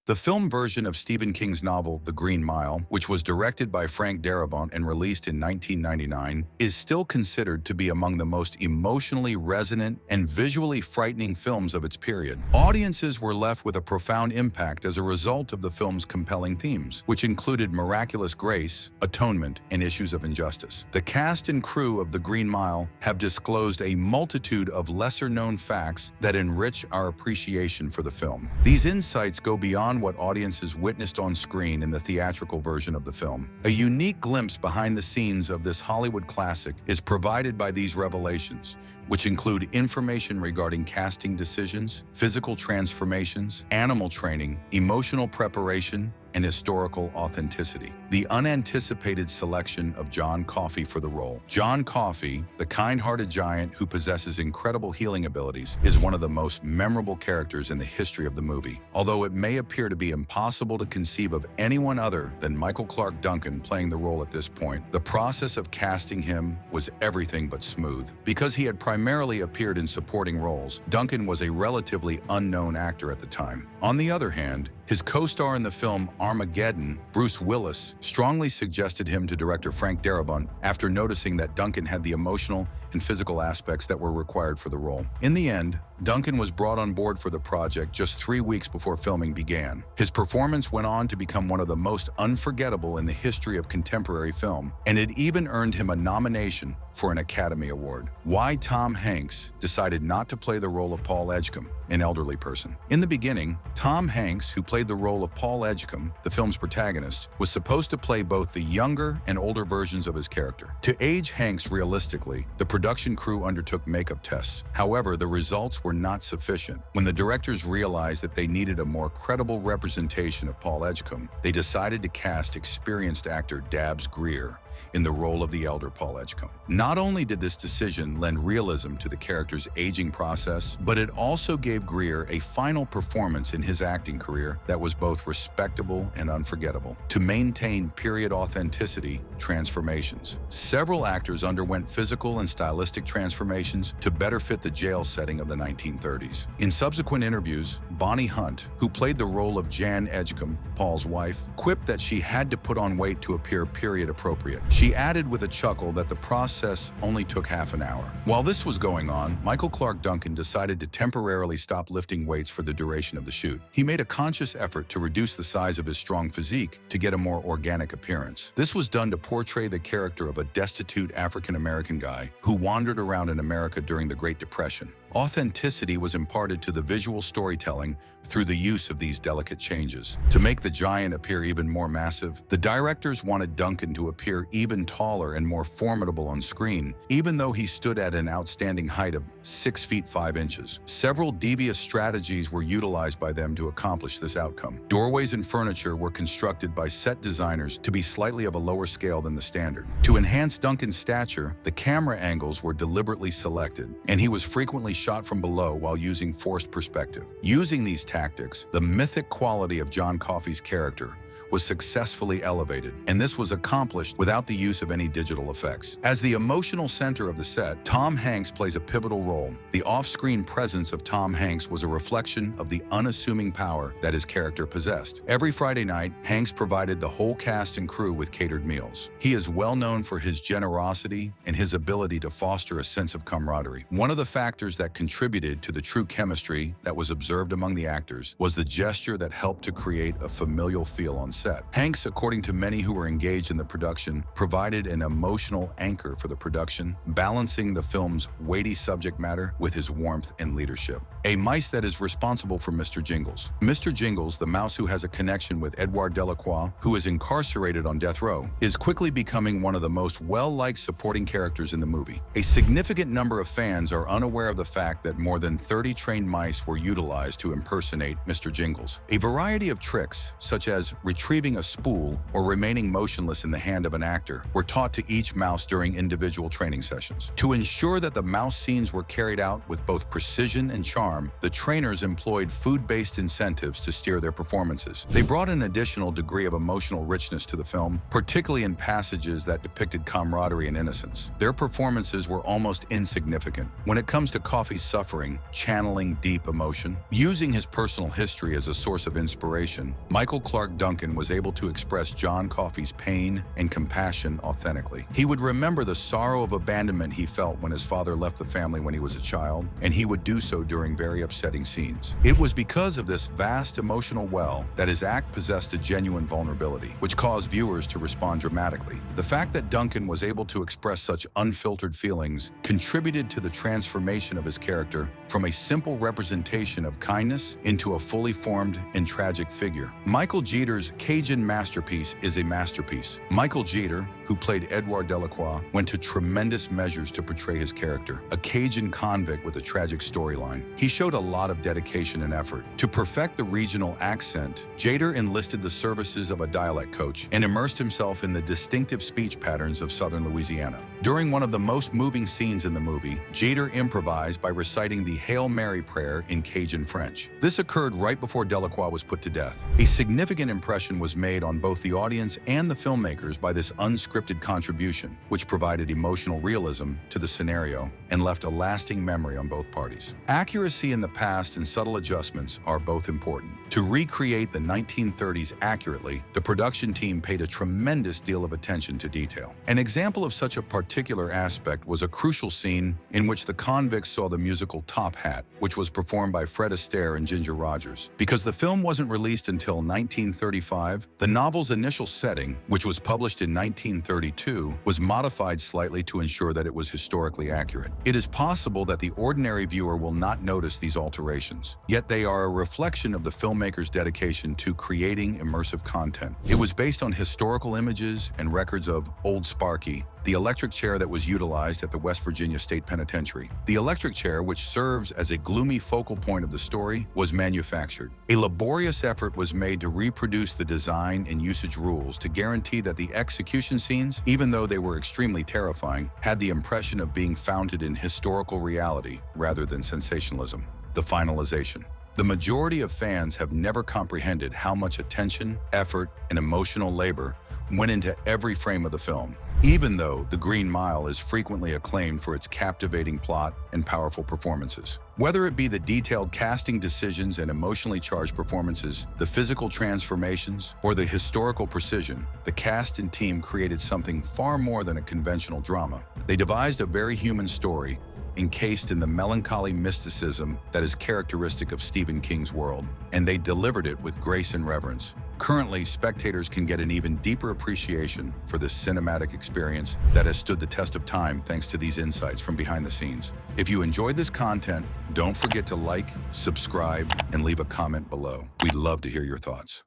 The film version of Stephen King's novel The Green Mile, which was directed by Frank Darabont and released in 1999, is still considered to be among the most emotionally resonant and visually frightening films of its period. Audiences were left with a profound impact as a result of the film's compelling themes, which included miraculous grace, atonement, and issues of injustice. The cast and crew of The Green Mile have disclosed a multitude of lesser-known facts that enrich our appreciation for the film. These insights go beyond what audiences witnessed on screen in the theatrical version of the film. A unique glimpse behind the scenes of this Hollywood classic is provided by these revelations, which include information regarding casting decisions, physical transformations, animal training, emotional preparation, and historical authenticity. The unanticipated selection of John Coffey for the role. John Coffey, the kind-hearted giant who possesses incredible healing abilities, is one of the most memorable characters in the history of the movie. Although it may appear to be impossible to conceive of anyone other than Michael Clarke Duncan playing the role at this point, the process of casting him was everything but smooth. Because he had primarily appeared in supporting roles, Duncan was a relatively unknown actor at the time. On the other hand, his co-star in the film Armageddon, Bruce Willis, strongly suggested him to director Frank Darabont after noticing that Duncan had the emotional and physical aspects that were required for the role. In the end, Duncan was brought on board for the project just 3 weeks before filming began. His performance went on to become one of the most unforgettable in the history of contemporary film, and it even earned him a nomination for an Academy Award. Why Tom Hanks decided not to play the role of Paul Edgecombe, an elderly person. In the beginning, Tom Hanks, who played the role of Paul Edgecombe, the film's protagonist, was supposed to play both the younger and older versions of his character. To age Hanks realistically, the production crew undertook makeup tests. However, the results were not sufficient. When the directors realized that they needed a more credible representation of Paul Edgecombe, they decided to cast experienced actor Dabbs Greer in the role of the elder Paul Edgecombe. Not only did this decision lend realism to the character's aging process, but it also gave Greer a final performance in his acting career that was both respectable and unforgettable. To maintain period authenticity, transformations. Several actors underwent physical and stylistic transformations to better fit the jail setting of the 1930s. In subsequent interviews, Bonnie Hunt, who played the role of Jan Edgecombe, Paul's wife, quipped that she had to put on weight to appear period appropriate. She added with a chuckle that the process only took half an hour. While this was going on, Michael Clarke Duncan decided to temporarily stop lifting weights for the duration of the shoot. He made a conscious effort to reduce the size of his strong physique to get a more organic appearance. This was done to portray the character of a destitute African-American guy who wandered around in America during the Great Depression. Authenticity was imparted to the visual storytelling through the use of these delicate changes. To make the giant appear even more massive, the directors wanted Duncan to appear even taller and more formidable on screen, even though he stood at an outstanding height of 6 feet 5 inches. Several devious strategies were utilized by them to accomplish this outcome. Doorways and furniture were constructed by set designers to be slightly of a lower scale than the standard. To enhance Duncan's stature, the camera angles were deliberately selected, and he was frequently shot from below while using forced perspective. Using these tactics, the mythic quality of John Coffey's character was successfully elevated, and this was accomplished without the use of any digital effects. As the emotional center of the set, Tom Hanks plays a pivotal role. The off-screen presence of Tom Hanks was a reflection of the unassuming power that his character possessed. Every Friday night, Hanks provided the whole cast and crew with catered meals. He is well known for his generosity and his ability to foster a sense of camaraderie. One of the factors that contributed to the true chemistry that was observed among the actors was the gesture that helped to create a familial feel on set. Hanks, according to many who were engaged in the production, provided an emotional anchor for the production, balancing the film's weighty subject matter with his warmth and leadership. A mice that is responsible for Mr. Jingles. Mr. Jingles, the mouse who has a connection with Edouard Delacroix, who is incarcerated on death row, is quickly becoming one of the most well-liked supporting characters in the movie. A significant number of fans are unaware of the fact that more than 30 trained mice were utilized to impersonate Mr. Jingles. A variety of tricks, such as retrieving retrieving a spool, or remaining motionless in the hand of an actor were taught to each mouse during individual training sessions. To ensure that the mouse scenes were carried out with both precision and charm, the trainers employed food-based incentives to steer their performances. They brought an additional degree of emotional richness to the film, particularly in passages that depicted camaraderie and innocence. Their performances were almost insignificant. When it comes to Coffey's suffering, channeling deep emotion, using his personal history as a source of inspiration, Michael Clark Duncan was able to express John Coffey's pain and compassion authentically. He would remember the sorrow of abandonment he felt when his father left the family when he was a child, and he would do so during very upsetting scenes. It was because of this vast emotional well that his act possessed a genuine vulnerability, which caused viewers to respond dramatically. The fact that Duncan was able to express such unfiltered feelings contributed to the transformation of his character from a simple representation of kindness into a fully formed and tragic figure. Michael Jeter's Cajun masterpiece is a masterpiece. Michael Jeter, who played Edouard Delacroix, went to tremendous measures to portray his character, a Cajun convict with a tragic storyline. He showed a lot of dedication and effort. To perfect the regional accent, Jeter enlisted the services of a dialect coach and immersed himself in the distinctive speech patterns of southern Louisiana. During one of the most moving scenes in the movie, Jeter improvised by reciting the Hail Mary prayer in Cajun French. This occurred right before Delacroix was put to death. A significant impression was made on both the audience and the filmmakers by this unscripted contribution, which provided emotional realism to the scenario and left a lasting memory on both parties. Accuracy in the past and subtle adjustments are both important. To recreate the 1930s accurately, the production team paid a tremendous deal of attention to detail. An example of such a particular aspect was a crucial scene in which the convicts saw the musical Top Hat, which was performed by Fred Astaire and Ginger Rogers. Because the film wasn't released until 1935, the novel's initial setting, which was published in 1932, was modified slightly to ensure that it was historically accurate. It is possible that the ordinary viewer will not notice these alterations, yet they are a reflection of the filmmaker's dedication to creating immersive content. It was based on historical images and records of Old Sparky, the electric chair that was utilized at the West Virginia State Penitentiary. The electric chair, which serves as a gloomy focal point of the story, was manufactured. A laborious effort was made to reproduce the design and usage rules to guarantee that the execution scenes, even though they were extremely terrifying, had the impression of being founded in historical reality rather than sensationalism. The finalization. The majority of fans have never comprehended how much attention, effort, and emotional labor went into every frame of the film. Even though The Green Mile is frequently acclaimed for its captivating plot and powerful performances. Whether it be the detailed casting decisions and emotionally charged performances, the physical transformations, or the historical precision, the cast and team created something far more than a conventional drama. They devised a very human story, encased in the melancholy mysticism that is characteristic of Stephen King's world, and they delivered it with grace and reverence. Currently, spectators can get an even deeper appreciation for this cinematic experience that has stood the test of time thanks to these insights from behind the scenes. If you enjoyed this content, don't forget to like, subscribe, and leave a comment below. We'd love to hear your thoughts.